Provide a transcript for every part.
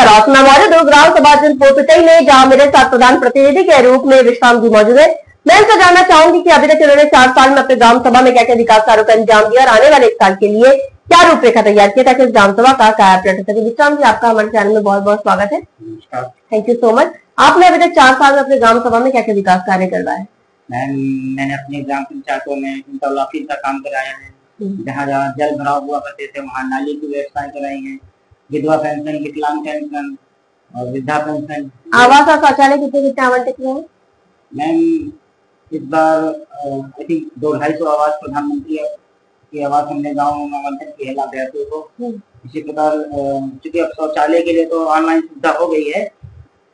नमस्कार, मैं मौजूद हूँ ग्राम सभा पोटई में, जहाँ मेरे साथ प्रधान प्रतिनिधि के रूप में विश्राम जी मौजूद है। मैं इनसे जानना चाहूंगी कि अभी तक इन्होंने 4 साल में अपने ग्राम सभा में क्या क्या विकास कार्यों का अंजाम दिया और आने वाले 1 साल के लिए क्या रूपरेखा तैयार किया ताकि इस ग्राम सभा का कायापलट हो सके। विश्राम जी, आपका हमारे चैनल में बहुत बहुत स्वागत है। Thank you so much. आपने अभी तक 4 साल में अपने ग्राम सभा में क्या क्या विकास कार्य करवाया है? मैंने अपने ग्राम पंचायतों में इंटरलॉकिंग का काम कराया है। जहाँ जहाँ जल भराव हुआ करते थे वहाँ नाली की व्यवस्थाएं कराई है। विधवा पेंशन, विकलांग पेंशन और वृद्धा पेंशन। आवास और शौचालय कितने कितने आवंटित हुए हैं? मैम, इस बार आई थिंक 200-250 आवास प्रधानमंत्री की आवास हमने गाँव में आवंटन किए लाभार्थियों को। इसी प्रकार चूंकि अब शौचालय के लिए तो ऑनलाइन सुविधा हो गई है,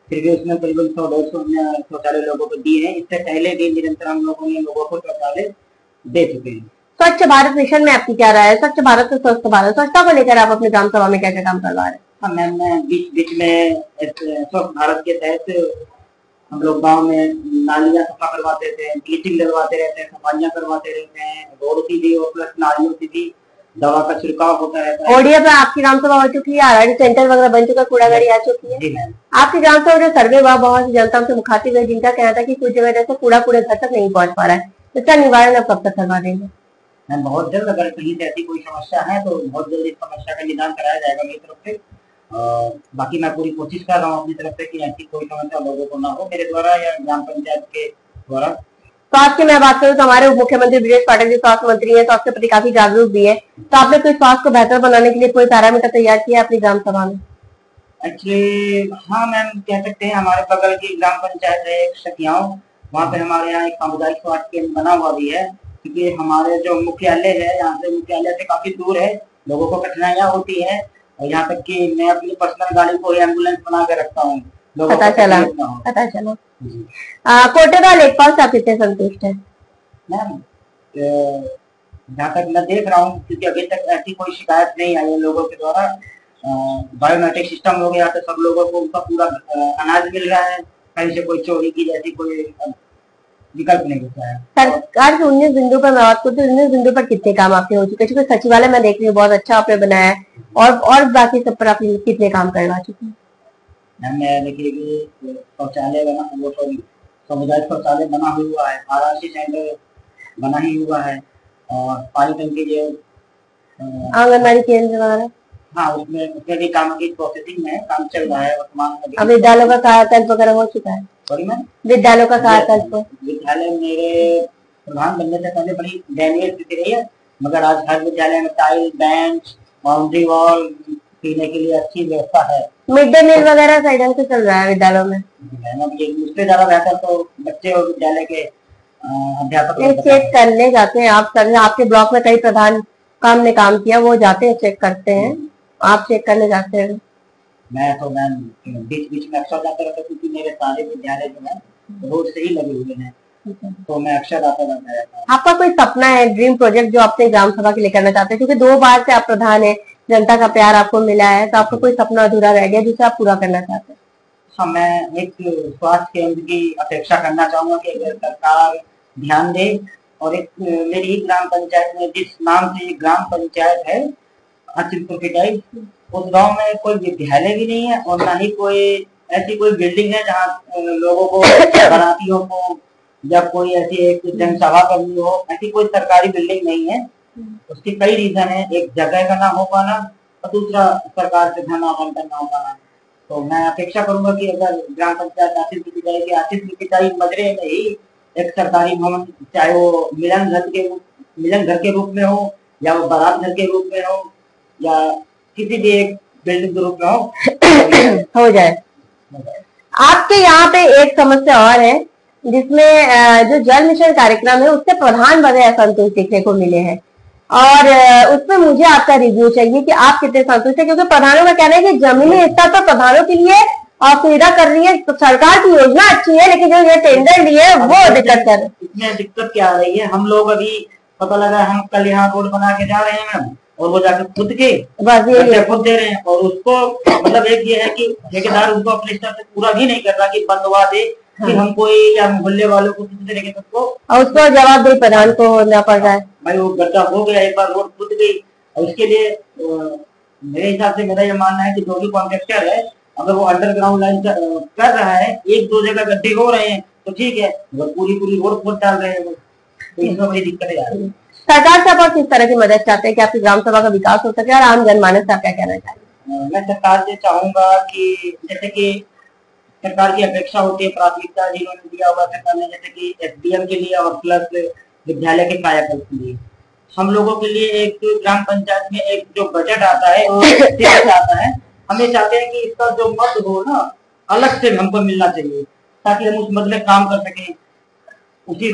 फिर भी उसमें करीबन 100-150 शौचालय लोगों को दिए हैं। इससे पहले भी निरंतर हम लोगों ने लोगों को शौचालय दे चुके हैं। स्वच्छ भारत मिशन में आपकी क्या राय है? स्वच्छ भारत से स्वस्थ भारत, स्वच्छता को लेकर आप अपने ग्राम सभा में क्या क्या काम करवा रहे हैं? हाँ मैम, मैं बीच में स्वच्छ भारत के तहत हम लोग गांव में नालियां सफा करवाते थे, ब्लीचिंग लगवाते रहते हैं, सफाइयां करवाते रहते हैं। रोड की भी और प्लस नालियों की भी दवा का छिड़काव होता रहता है। ओडिया पे आपकी ग्राम सभा हो चुकी है, आरआरडी सेंटर वगैरह बन चुका, कूड़ा गाड़ी आ चुकी है। जी मैम। आपकी ग्राम सभा जो सर्वे हुआ, बहुत जनता से मुखातिब है, जिनका कहना था कि कुछ जगह जैसे कूड़ा पूरे घर तक नहीं पहुंच पा रहा है, इसका निवारण आप कब तक करवा देंगे? मैम, बहुत जल्द, अगर कहीं से ऐसी कोई समस्या है तो बहुत जल्द इस समस्या का निदान कराया जाएगा मेरी तरफ से। बाकी मैं पूरी कोशिश कर रहा हूँ अपनी तरफ से कि ऐसी कोई समस्या लोगों को ना हो मेरे द्वारा या ग्राम पंचायत के द्वारा। स्वास्थ्य की मैं बात करूँ तो हमारे उप मुख्यमंत्री ब्रजेश पाठक जी स्वास्थ्य मंत्री है, स्वास्थ्य के प्रति काफी जागरूक भी है। तो आपने कोई स्वास्थ्य को बेहतर बनाने के लिए कोई पैरामीटर तैयार किया अपनी ग्राम सभा में? एक्चुअली हाँ मैम, कह सकते हैं। हमारे बगल की ग्राम पंचायत है एक सतियाओं, वहाँ पे हमारे यहाँ एक सामुदायिक स्वास्थ्य केंद्र बना हुआ भी है। क्योंकि हमारे जो मुख्यालय है यहाँ से मुख्यालय से काफी दूर है, लोगों को कठिनाइयाँ होती है। और यहाँ तक कि मैं अपनी पर्सनल गाड़ी को एम्बुलेंस बना के रखता हूँ। पता चला। कोटेदार लेखपाल से आप कितने संतुष्ट हैं? मैम, जहाँ तक मैं देख रहा हूँ, क्योंकि अभी तक ऐसी कोई शिकायत नहीं आई है लोगों के द्वारा। बायोमेट्रिक सिस्टम हो गया तो सब लोगों को उनका पूरा अनाज मिल रहा है, कहीं से कोई चोरी की जैसी कोई विकल्प नहीं होता है। सरकार के 19 बिंदु पर मैं बात करती हूँ, 19 बिंदु पर कितने काम आपके हो चुके हैं? क्योंकि सचिवालय मैं देख रही हूँ बहुत अच्छा आपने बनाया है, और बाकी सब पर आप कितने काम करवा चुके हैं? मैं देखिए कि शौचालय बना, वो सामुदायिक शौचालय बना हुआ है, आरआरसी सेंटर बना ही हुआ है, और पानी टंकी जो आंगनबाड़ी केंद्र वगैरह, हाँ उसमें भी काम की प्रोसेसिंग में काम चल रहा है वर्तमान में। अब विद्यालयों का कायाकल्प वगैरह हो चुका है? सॉरी मैम, विद्यालयों का कायाकल्प? विद्यालय मेरे प्रधान बनने से पहले बड़ी दयनीय स्थिति रही है, मगर आज हर विद्यालय में टाइल, बेंच, बाउंड्री वॉल, पीने के लिए अच्छी व्यवस्था है। मिड डे मील वगैरह सही ढंग से चल रहा है विद्यालयों में? उससे ज्यादा बेहतर तो बच्चे और विद्यालय के अध्यापक चेक करने जाते हैं। आप सर, आपके ब्लॉक में कई प्रधान ने काम किया, वो जाते हैं चेक करते हैं, आप चेक करने जाते हैं? मैं तो मैम बीच में अक्सर जाता रहता हूँ, क्योंकि मेरे सारे विद्यालय जो है रोड से ही लगे हुए हैं, तो मैं अक्सर आता रहता हूँ। आपका कोई सपना है, ड्रीम प्रोजेक्ट जो अपने ग्राम सभा के लिए करना चाहते हैं? क्योंकि 2 बार से आप प्रधान है, जनता का प्यार आपको मिला है, तो आपका कोई सपना अधूरा रह गया जिसे आप पूरा करना चाहते हैं? हाँ, मैं एक स्वास्थ्य केंद्र की अपेक्षा करना चाहूंगा कि अगर सरकार ध्यान दे, और एक मेरी ग्राम पंचायत में जिस नाम से ग्राम पंचायत है अचिलपुर पिटाई, उस गांव में कोई विद्यालय भी नहीं है और ना ही कोई ऐसी कोई बिल्डिंग है जहाँ लोगों को बरातियों को या कोई ऐसी एक जनसभा करनी हो, ऐसी कोई सरकारी बिल्डिंग नहीं है। उसकी कई रीजन है, एक जगह का ना हो पाना और दूसरा सरकार से धन आवंटन ना हो पाना। तो मैं अपेक्षा करूंगा कि अगर ग्राम पंचायत आसिफ पिटाई मजरे में ही एक सरकारी भवन, चाहे वो मिलन घर के रूप में हो या वो बारात घर के रूप में हो या किसी भी एक बिल्डिंग के रूप में हो जाए। आपके यहाँ पे एक समस्या और है, जिसमें जो जल मिशन कार्यक्रम है उससे प्रधान बड़े असंतुष्ट देखने को मिले हैं, और उसमें मुझे आपका रिव्यू चाहिए कि आप कितने संतुष्ट हैं। क्योंकि प्रधानों का कहना है कि जमीनी स्तर पर प्रधानों के लिए सुविधा कर रही है, तो सरकार की योजना अच्छी है, लेकिन जो ये टेंडर लिए वो दिक्कत कर रही है। इसमें दिक्कत क्या आ रही है? हम लोग अभी पता लगा हम कल यहाँ रोड बना के जा रहे हैं मैम, और वो जाकर खुद के खुद दे रहे हैं, और उसको मतलब एक ये है कि ठेकेदार उनको अपने स्तर से पूरा भी नहीं कर रहा कि बंदवा दे कि हम कोई या मोहल्ले वालों को किसी तरीके से उसको जवाब दे प्रधान को होना पड़ रहा है। भाई वो गड्ढा हो गया, एक बार रोड खुद गई, और उसके लिए मेरे हिसाब से मेरा ये मानना है कि जो भी कॉन्ट्रेक्टर है अगर वो अंडरग्राउंड लाइन कर रहा है, एक दो जगह गड्ढे हो रहे हैं तो ठीक है, वो पूरी रोड खोद डाल रहे हैं वो, तो इसमें बड़ी दिक्कतें आ रही है। सरकार से आप किस तरह की मदद चाहते हैं कि आपकी ग्राम सभा का विकास हो सके और आम जनमानस से आप क्या कहना चाहिए? मैं सरकार से चाहूंगा कि जैसे कि सरकार की अपेक्षा होती है, प्राथमिकता जिन्होंने दिया हुआ सरकार ने, जैसे कि एसडीएम के लिए और प्लस विद्यालय के कायाकल्प के लिए, हम लोगों के लिए एक ग्राम पंचायत में एक जो बजट आता है वो आता है, हम ये चाहते हैं कि इसका जो मद हो ना अलग से हमको मिलना चाहिए, ताकि हम उस मद में काम कर सकें। उसी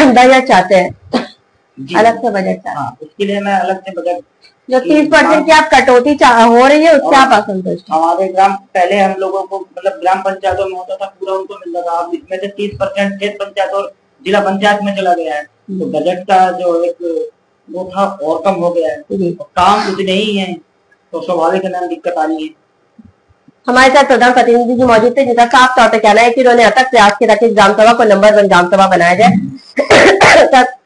बजट चाहते हैं, अलग से बजट चाहते हैं। हाँ, उसके लिए मैं अलग से बजट, जो 30% की आप कटौती हो रही है उससे आप असंतुष्ट? हमारे ग्राम पहले हम लोगों को मतलब ग्राम पंचायतों में होता था पूरा उनको मिलता था, अब इसमें से 30% क्षेत्र पंचायत और जिला पंचायत में चला गया है, तो बजट का जो एक वो था और कम हो गया है, तो काम उतने ही है, तो स्वाभाविक है दिक्कत आनी है। हमारे साथ प्रधान प्रतिनिधि जी मौजूद थे, जिनका साफ तौर पर कहना है कि उन्होंने अथक प्रयास किया ताकि ग्राम सभा को नंबर 1 ग्राम सभा बनाया जाए।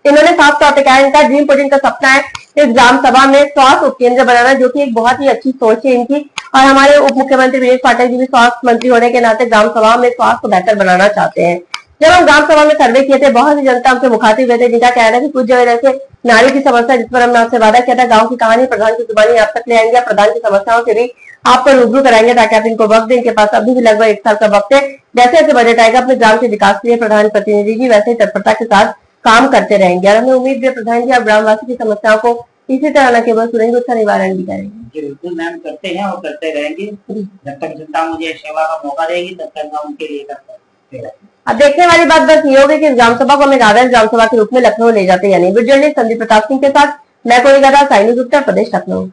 इन्होंने साफ तौर पर कहा इनका ड्रीम प्रोजेक्ट का सपना है इस ग्राम सभा में स्वास्थ्य उपकेंद्र बनाना, जो कि एक बहुत ही अच्छी सोच है इनकी। और हमारे उप मुख्यमंत्री विजय पाठक जी भी स्वास्थ्य मंत्री होने के नाते ग्राम सभा में स्वास्थ्य को बेहतर बनाना चाहते हैं। जब हम ग्राम सभा में सर्वे किए थे, बहुत सी जनता हमसे मुखातिब हुए थे, जिनका कहना है कि कुछ जगह जैसे नाली की समस्या, जिस पर हमने आपसे वादा किया था, गाँव की कहानी प्रधान की जुबानी आप तक ले आएंगे, प्रधान की समस्याओं से भी आपको रूबरू कराएंगे ताकि आप इनको वक्त दें। इनके पास अभी भी लगभग 1 साल का वक्त है। जैसे जैसे बजट आएगा अपने ग्राम के विकास के लिए प्रधान प्रतिनिधि जी वैसे ही तत्परता के साथ काम करते रहेंगे और हमें उम्मीद है प्रधान जी आप ग्रामवासी की समस्याओं को इसी तरह न केवल सुनेंगे, उसका निवारण भी करेंगे। बिल्कुल मैम, करते हैं और करते रहेंगे, जब तक जनता मुझे सेवा का मौका देगी तब तक मैं उनके लिए करता हूँ। अब देखने वाली बात बस ये होगी कि इस ग्राम सभा को हमें आदर्श ग्राम सभा के रूप में लखनऊ ले जाते हैं। यानी वीडियो जर्नलिस्ट संदीप प्रताप सिंह के साथ मैं कोई साइनी गुप्ता, प्रदेश लखनऊ।